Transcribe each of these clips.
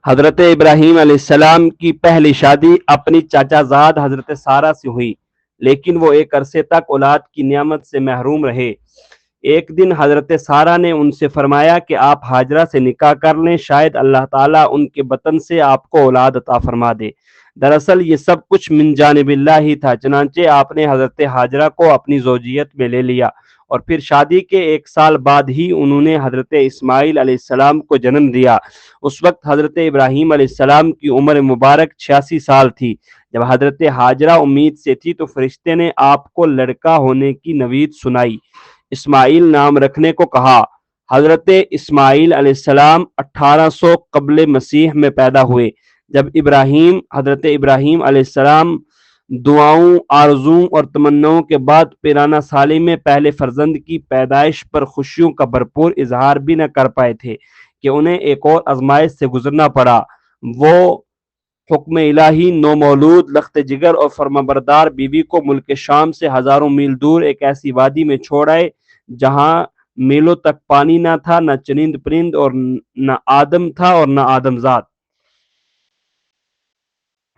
حضرت ابراہیم علیہ السلام کی پہلی شادی اپنی چاچا زاد حضرت سارہ سے ہوئی، لیکن وہ ایک عرصے تک اولاد کی نعمت سے محروم رہے۔ ایک دن حضرت سارہ نے ان سے فرمایا کہ آپ ہاجرہ سے نکاح کر لیں، شاید اللہ تعالیٰ ان کے بطن سے آپ کو اولاد عطا فرما دے۔ دراصل یہ سب کچھ من جانب اللہ ہی تھا، چنانچہ آپ نے حضرت ہاجرہ کو اپنی زوجیت میں لے لیا، اور پھر شادی کے 1 سال بعد ہی انہوں نے حضرت اسماعیل علیہ السلام کو جنم دیا۔ اس وقت حضرت ابراہیم علیہ السلام کی عمر مبارک 86 سال تھی۔ جب حضرت ہاجرہ امید سے تھی تو فرشتے نے آپ کو لڑکا ہونے کی نوید سنائی، اسماعیل نام رکھنے کو کہا۔ حضرت اسماعیل علیہ السلام 1800 قبل مسیح میں پیدا ہوئے۔ جب حضرت ابراہیم علیہ السلام دعاؤں، آرزوں اور تمناؤں کے بعد پیرانہ سالی میں پہلے فرزند کی پیدائش پر خوشیوں کا بھرپور اظہار بھی نہ کر پائے تھے کہ انہیں ایک اور آزمائش سے گزرنا پڑا۔ وہ حکم الہی نومولود لخت جگر اور فرمانبردار بیوی کو ملک شام سے ہزاروں میل دور ایک ایسی وادی میں چھوڑ آئے جہاں میلوں تک پانی نہ تھا، نہ چرند پرند، اور نہ آدم تھا اور نہ آدم ذات۔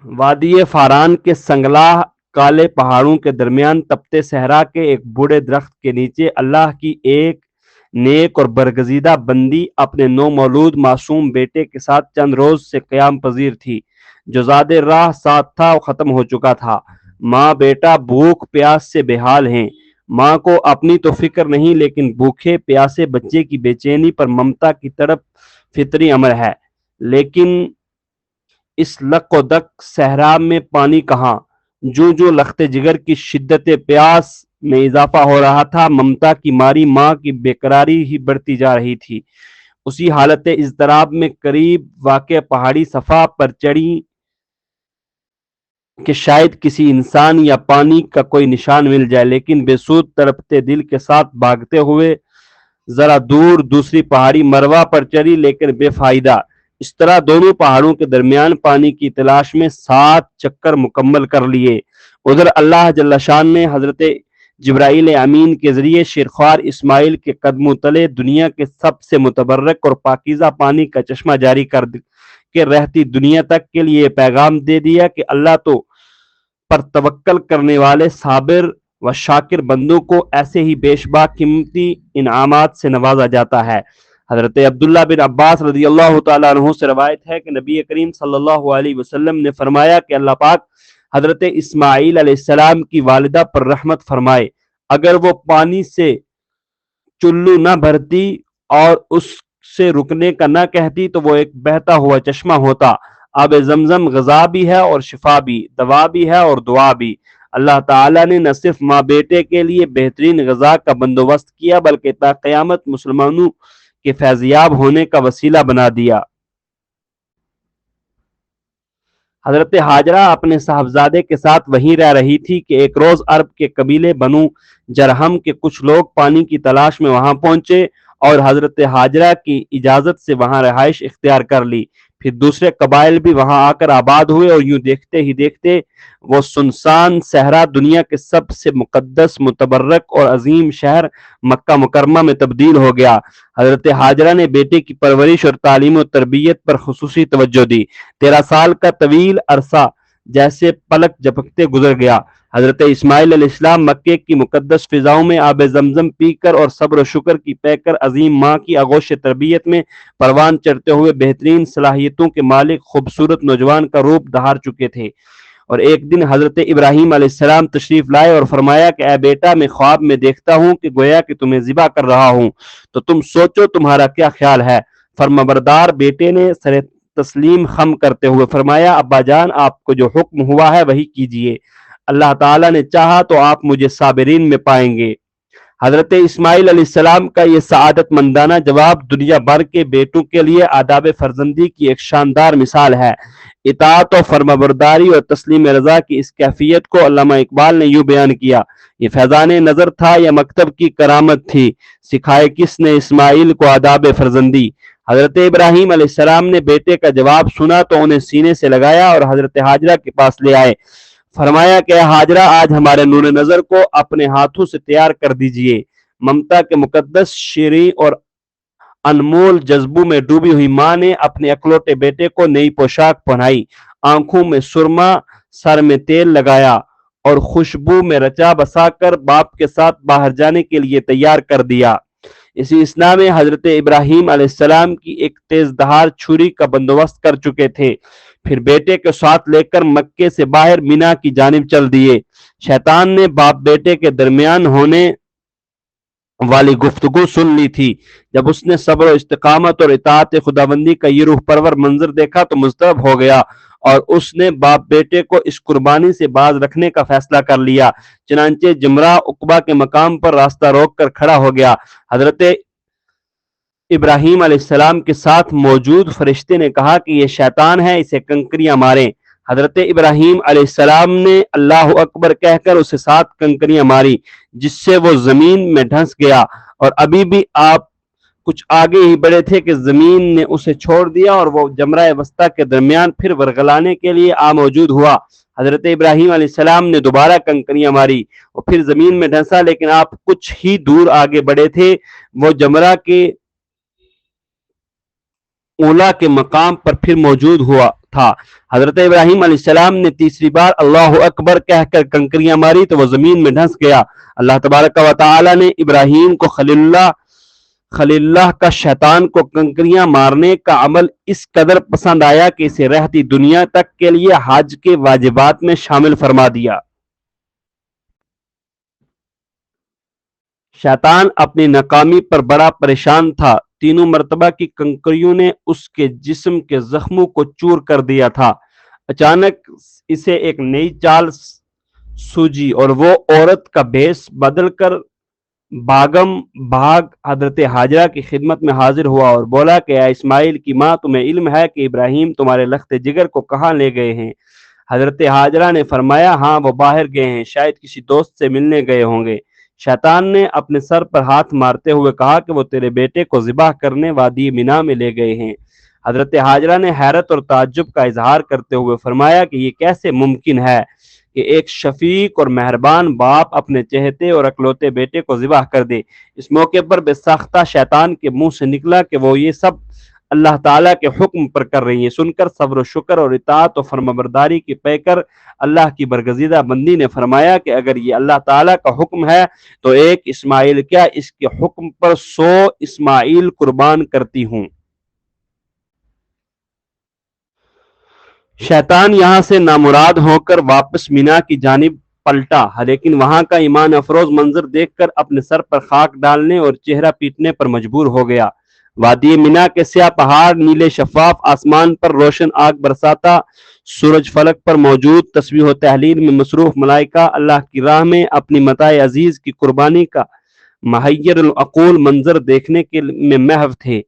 وادی فاران کے سنگلاہ کالے پہاڑوں کے درمیان تپتے صحرا کے ایک بوڑھے درخت کے نیچے اللہ کی ایک نیک اور برگزیدہ بندی اپنے نومولود معصوم بیٹے کے ساتھ چند روز سے قیام پذیر تھی۔ جو زاد راہ ساتھ تھا وہ ختم ہو چکا تھا۔ ماں بیٹا بھوک پیاس سے بے حال ہیں۔ ماں کو اپنی تو فکر نہیں، لیکن بھوکے پیاسے بچے کی بے چینی پر ممتا کی تڑپ فطری امر ہے۔ لیکن اس لق و دق صحرا میں پانی کہاں؟ جو لخت جگر کی شدت پیاس میں اضافہ ہو رہا تھا، ممتا کی ماری ماں کی بے قراری ہی بڑھتی جا رہی تھی۔ اسی حالت اضطراب میں قریب واقع پہاڑی صفا پر چڑھی کہ شاید کسی انسان یا پانی کا کوئی نشان مل جائے، لیکن بے سود تڑپتے دل کے ساتھ بھاگتے ہوئے ذرا دور دوسری پہاڑی مروا پر چڑھی، لیکن بے فائدہ۔ اس طرح دونوں پہاڑوں کے درمیان پانی کی تلاش میں 7 چکر مکمل کر لیے۔ ادھر اللہ جل شان نے حضرت جبرائیل امین کے ذریعے شیرخوار اسماعیل کے قدموں تلے دنیا کے سب سے متبرک اور پاکیزہ پانی کا چشمہ جاری کر کے رہتی دنیا تک کے لیے پیغام دے دیا کہ اللہ تو پر توکل کرنے والے صابر و شاکر بندوں کو ایسے ہی بیشبا قیمتی انعامات سے نوازا جاتا ہے۔ حضرت عبداللہ بن عباس رضی اللہ تعالیٰ عنہ سے روایت ہے کہ نبی کریم صلی اللہ علیہ وسلم نے فرمایا کہ اللہ پاک حضرت اسماعیل علیہ السلام کی والدہ پر رحمت فرمائے، اگر وہ پانی سے چلو نہ بھرتی اور اس سے رکنے کا نہ کہتی تو وہ ایک بہتا ہوا چشمہ ہوتا۔ آب زمزم غذا بھی ہے اور شفا بھی، دوا بھی ہے اور دعا بھی۔ اللہ تعالیٰ نے نہ صرف ماں بیٹے کے لیے بہترین غذا کا بندوبست کیا بلکہ تا قیامت مسلمانوں کے فیضیاب ہونے کا وسیلہ بنا دیا۔ حضرت ہاجرہ اپنے صاحبزادے کے ساتھ وہیں رہ رہی تھی کہ ایک روز عرب کے قبیلے بنو جرہم کے کچھ لوگ پانی کی تلاش میں وہاں پہنچے اور حضرت ہاجرہ کی اجازت سے وہاں رہائش اختیار کر لی۔ پھر دوسرے قبائل بھی وہاں آ کر آباد ہوئے اور یوں دیکھتے ہی دیکھتے وہ سنسان صحرا دنیا کے سب سے مقدس، متبرک اور عظیم شہر مکہ مکرمہ میں تبدیل ہو گیا۔ حضرت ہاجرہ نے بیٹے کی پرورش اور تعلیم و تربیت پر خصوصی توجہ دی۔ 13 سال کا طویل عرصہ جیسے پلک جھپکتے گزر گیا۔ حضرت اسماعیل علیہ السلام مکے کی مقدس فضاؤں میں آب زمزم پی کر اور صبر و شکر کی پے کر عظیم ماں کی آغوش تربیت میں پروان چڑھتے ہوئے بہترین صلاحیتوں کے مالک خوبصورت نوجوان کا روپ دھار چکے تھے۔ اور ایک دن حضرت ابراہیم علیہ السلام تشریف لائے اور فرمایا کہ اے بیٹا، میں خواب میں دیکھتا ہوں کہ گویا کہ تمہیں ذبح کر رہا ہوں، تو تم سوچو تمہارا کیا خیال ہے؟ فرمانبردار بیٹے نے سر تسلیم خم کرتے ہوئے فرمایا، ابا جان، آپ کو جو حکم ہوا ہے وہی کیجئے، اللہ تعالیٰ نے چاہا تو آپ مجھے صابرین میں پائیں گے۔ حضرت اسماعیل علیہ السلام کا یہ سعادت مندانہ جواب دنیا بھر کے بیٹوں کے لیے آداب فرزندی کی ایک شاندار مثال ہے۔ اطاعت و فرمانبرداری اور تسلیم رضا کی اس کیفیت کو علامہ اقبال نے یوں بیان کیا، یہ فیضان نظر تھا یا مکتب کی کرامت تھی، سکھائے کس نے اسماعیل کو آداب فرزندی۔ حضرت ابراہیم علیہ السلام نے بیٹے کا جواب سنا تو انہیں سینے سے لگایا اور حضرت ہاجرہ کے پاس لے آئے۔ فرمایا کہ ہاجرہ، آج ہمارے نور نظر کو اپنے ہاتھوں سے تیار کر دیجئے۔ ممتا کے مقدس، شیریں اور अनमोल जज्बों में डूबी हुई माँ ने अपने अकलौते बेटे को नई पोशाक पहनाई, आंखों में सुरमा, सर में तेल लगाया और खुशबू में रचा बसाकर बाप के साथ बाहर जाने के लिए तैयार कर दिया। इसी असना में हजरत इब्राहिम अलैहिस्सलाम की एक तेज धार छुरी का बंदोबस्त कर चुके थे। फिर बेटे के साथ लेकर मक्के से बाहर मीना की जानिब चल दिए। शैतान ने बाप बेटे के दरमियान होने वाली गुफ्तगू सुन ली थी। जब उसने सब्र, इस्तिकामत और इताअत खुदाबंदी का ये रूह परवर मंजर देखा तो मुस्तरब हो गया और उसने बाप बेटे को इस कुर्बानी से बाज रखने का फैसला कर लिया। चनांचे जमरा उकबा के मकाम पर रास्ता रोक कर खड़ा हो गया। हजरत इब्राहिम अलैहिस्सलाम के साथ मौजूद फरिश्ते ने कहा कि ये शैतान है, इसे कंकरियां मारें। हजरत इब्राहिम अलैहिस्सलाम ने अल्लाह अकबर कहकर उसे 7 कंकरियां मारी, जिससे वो जमीन में धंस गया। और अभी भी आप कुछ आगे ही बढ़े थे कि जमीन ने उसे छोड़ दिया और वो जमरा वस्ता के दरमियान फिर वरगलाने के लिए आ मौजूद हुआ। हजरत इब्राहिम अलैहिस्सलाम ने दोबारा कंकरियां मारी और फिर जमीन में धंसा, लेकिन आप कुछ ही दूर आगे बढ़े थे, वो जमरा के ओला के मकाम पर फिर मौजूद हुआ था। हजरत इब्राहिम अलैहिस्सलाम ने तीसरी बार अल्लाह अकबर कहकर कंकरियां मारी तो वह जमीन में धंस गया। अल्लाह तबारक व तआला ने इब्राहिम को खलीलुल्लाह का शैतान को कंकरियां मारने का अमल इस कदर पसंद आया कि इसे रहती दुनिया तक के लिए हज के वाजिबात में शामिल फरमा दिया। शैतान अपनी नाकामी पर बड़ा परेशान था। तीनों मर्तबा की कंकरियों ने उसके जिस्म के जख्मों को चूर कर दिया था। अचानक इसे एक नई चाल सूझी और वो औरत का भेष बदलकर भागम भाग हजरत हाजरा की खिदमत में हाजिर हुआ और बोला कि या इस्माइल की माँ, तुम्हें इल्म है कि इब्राहिम तुम्हारे लख्ते जिगर को कहाँ ले गए हैं? हजरत हाजरा ने फरमाया, हाँ, वो बाहर गए हैं, शायद किसी दोस्त से मिलने गए होंगे। शैतान ने अपने सर पर हाथ मारते हुए कहा कि वो तेरे बेटे को ज़िबाह करने वादी मिना में ले गए हैं। हजरत हाजरा ने हैरत और ताज्जुब का इजहार करते हुए फरमाया कि ये कैसे मुमकिन है कि एक शफीक और मेहरबान बाप अपने चहेते और अकलौते बेटे को ज़िबाह कर दे। इस मौके पर बेसाख्ता शैतान के मुंह से निकला कि वो ये सब अल्लाह ताला के हुक्म पर कर रही है। सुनकर सब्र, शुक्र और इताअत और फरमाबरदारी की पैकर अल्लाह की बरगजीदा बंदी ने फरमाया कि अगर ये अल्लाह ताला का हुक्म है तो एक इस्माइल क्या, इसके हुक्म पर 100 इस्माइल कुर्बान करती हूँ। शैतान यहाँ से नामुराद होकर वापस मीना की जानिब पलटा, लेकिन वहां का ईमान अफरोज मंजर देखकर अपने सर पर खाक डालने और चेहरा पीटने पर मजबूर हो गया। वादी मीना के स्याह पहाड़, नीले शफाफ आसमान पर रोशन आग बरसाता, सूरज फलक पर मौजूद तस्बीह तहलील में मसरूफ मलाइका अल्लाह की राह में अपनी मताए अजीज की कुर्बानी का महय्यर अकूल मंजर देखने के में महव थे।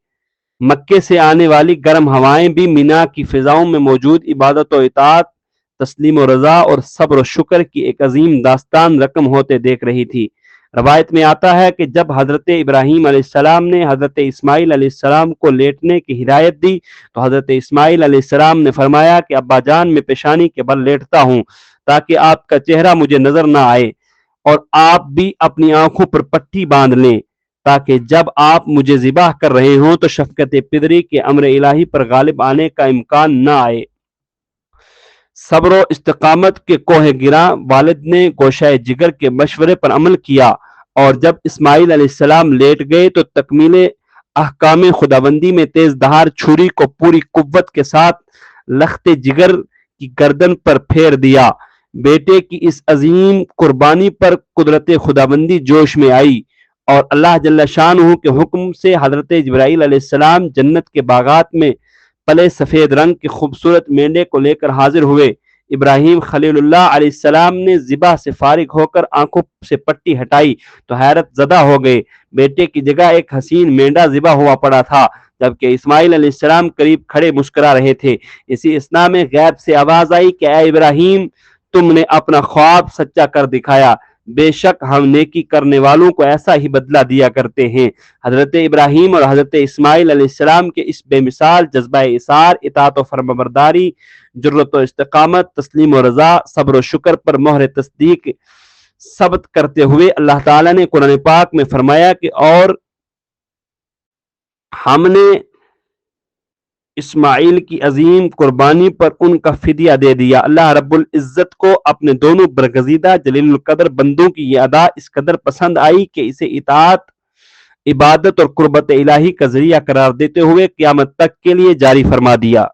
मक्के से आने वाली गर्म हवाएं भी मीना की फिजाओं में मौजूद इबादत और इताअत, तस्लीम और रजा और सब्र और शुक्र की एक अजीम दास्तान रकम होते देख रही थी। रवायत में आता है कि जब हजरत इब्राहिम अलैहिस्सलाम ने हजरत इस्माइल अलैहिस्सलाम को लेटने की हिदायत दी तो हजरत इस्माइल अलैहिस्सलाम ने फरमाया कि अब्बा जान, मैं पेशानी के बल लेटता हूँ ताकि आपका चेहरा मुझे नजर ना आए और आप भी अपनी आंखों पर पट्टी बांध लें ताकि जब आप मुझे ज़िबाह कर रहे हों तो शफकत पिदरी के अम्र इलाही पर गालिब आने का इम्कान न आए। सब्र इस्तिकामत के कोहे गिरा वालिद ने गोशाए जिगर के मशवरे पर अमल किया और जब इस्माइल अलैहिस्सलाम लेट गए तो तकमीले अहकाम खुदाबंदी में तेज धार छुरी को पूरी कुव्वत के साथ लख्ते जिगर की गर्दन पर फेर दिया। बेटे की इस अजीम कुर्बानी पर कुदरत खुदाबंदी जोश में आई और अल्लाह जल्ल शानहू के हुक्म से हजरत जिब्राइल अलैहिस्सलाम जन्नत के बागात में पले सफेद रंग के खूबसूरत मेंढे को लेकर हाजिर हुए। इब्राहिम खलीलुल्लाह अलैहिस्सलाम ने ज़िबा से फारिग होकर आंखों से पट्टी हटाई तो हैरत ज़दा हो गए। बेटे की जगह एक हसीन मेंढा ज़िबा हुआ पड़ा था, जबकि इस्माइल अलैहिस्सलाम करीब खड़े मुस्कुरा रहे थे। इसी असना में गैब से आवाज आई कि ऐ इब्राहिम, तुमने अपना ख्वाब सच्चा कर दिखाया, बेशक हम नेकी करने वालों को ऐसा ही बदला दिया करते हैं। हजरत इब्राहिम और हजरत इस्माइल अलैहिस्सलाम के इस बेमिसाल जज्बा इसार, इताअत और फरमाबरदारी, जुर्रत और इस्तिकामत, तस्लीम और रजा, सब्र और शुक्र पर मोहर तस्दीक सबत करते हुए अल्लाह ताला ने कुरान पाक में फरमाया कि और ہم نے اسماعیل کی عظیم قربانی پر ان کا فدیہ دے دیا۔ اللہ رب العزت کو اپنے دونوں برگزیدہ جلیل القدر بندوں کی یہ ادا اس قدر پسند آئی کہ اسے اطاعت، عبادت اور قربت الہی کا ذریعہ قرار دیتے ہوئے قیامت تک کے لیے جاری فرما دیا۔